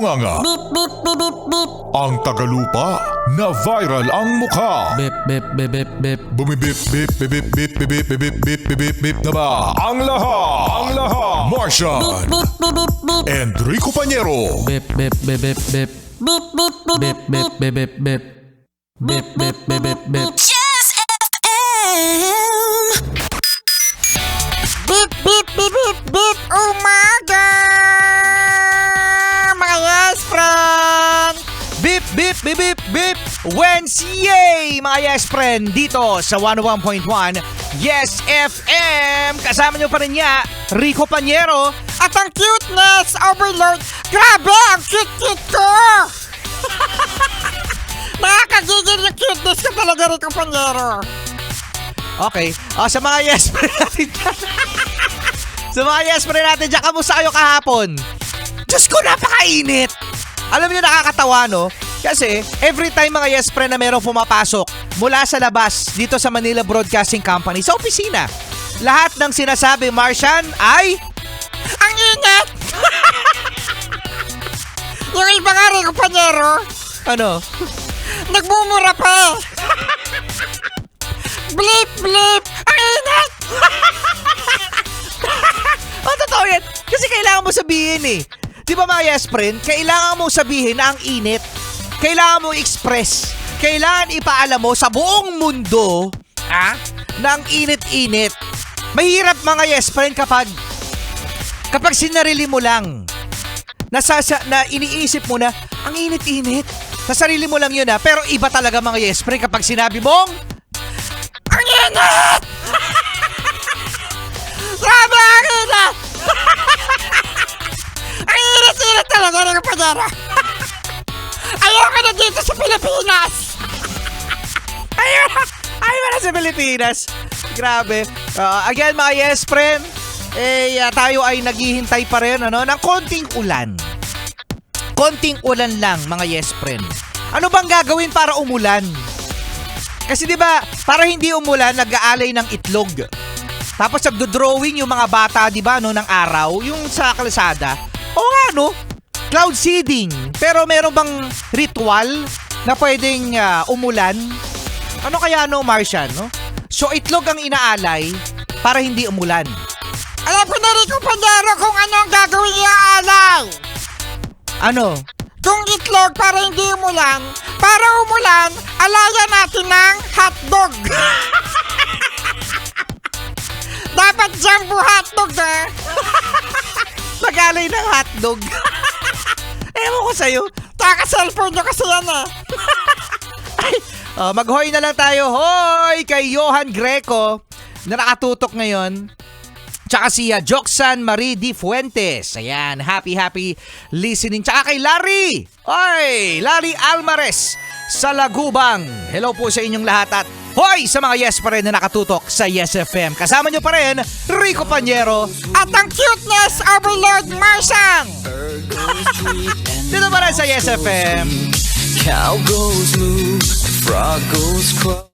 Nga. Beep, beep, beep, beep, beep. Ang Tagalupa na viral ang mukha. Bip, bip, bip, bip, bip. Bumibip, bip, bip, bip, bip, bip, bip, bip, bip, bip, bip na ba? Ang lahat. Martian. Beep, beep, beep, beep. And Rico Pañero. Bip, bip, bip, bip, bip. Beep, beep, beep, Bip, bip, bip, bip, bip. Bip, bip, bip, bip, bip. Just FM. Beep, beep, beep, beep, beep. Umaga! Mga yes, friend! Bip, bip, bip, bip, bip. Wednesday, mga yes friend, dito sa 101.1 Yes FM. Kasama nyo pa rin niya, Rico Pañero. At ang cuteness overload. Grabe, ang cute-cute ko! Nakakagigil yung cuteness ko talaga, Rico Pañero. Okay, sa mga yes friend natin dyan. Sa mga yes friend natin dyan, kamusta kayo kahapon? Diyos ko, napakainit! Alam niyo, nakakatawa, no? Kasi, every time mga yes friend na merong pumapasok mula sa labas dito sa Manila Broadcasting Company, sa opisina, lahat ng sinasabi, Martian, ay... Ang init! Yung iba nga, Rico Pañero, Ano? nagmumura pa eh. Blip, blip! Ang init! Totoo yan. Kasi kailangan mo sabihin eh. Di ba mga yes friend, kailangan mo sabihin na ang init. Kailangan mo express. Kailangan ipaalam mo sa buong mundo na ang init-init. Mahirap mga yes friend kapag sinarili mo lang. Na iniisip mo na ang init-init. Sa sarili mo lang yun pero iba talaga mga yes friend kapag sinabi mong Ang init! Grabe, ang init! Ang init-init talaga, Rico Pañero. Ayoko na dito sa Pilipinas. Ay, wala sa Pilipinas. Grabe. Again, mga yes friend, tayo ay naghihintay pa rin ng konting ulan. Konting ulan lang, mga yes friend. Ano bang gagawin para umulan? Kasi di ba, para hindi umulan, nag-aalay ng itlog. Tapos nagdo-drawing yung mga bata, di ba, ng araw, yung sa kalsada. O nga, no? Cloud seeding. Pero meron bang ritual na pwedeng umulan? Ano kaya, no, Martian, no? So, itlog ang inaalay para hindi umulan. Alam ko na, Rico Pañero, kung ano ang gagawin niya alay. Ano? Kung itlog para hindi umulan, para umulan, alayan natin ng hotdog. Dapat jumbo hotdog Nag-alay ng hotdog. Ewan ko sa'yo. Taka-cellphone nyo kasi yan eh. Mag-hoy na lang tayo. Hoy! Kay Johan Greco na nakatutok ngayon. Tsaka si Joxan Marie Di Fuentes. Ayan, happy listening. Tsaka kay Larry. Oy, Larry Almares sa Lagubang. Hello po sa inyong lahat at hoy sa mga yes pa rin na nakatutok sa Yes FM. Kasama nyo pa rin, Rico Pañero. At ang cuteness overload, Martian. Dito pa rin sa Yes FM. Cow goes moo, frog goes croak.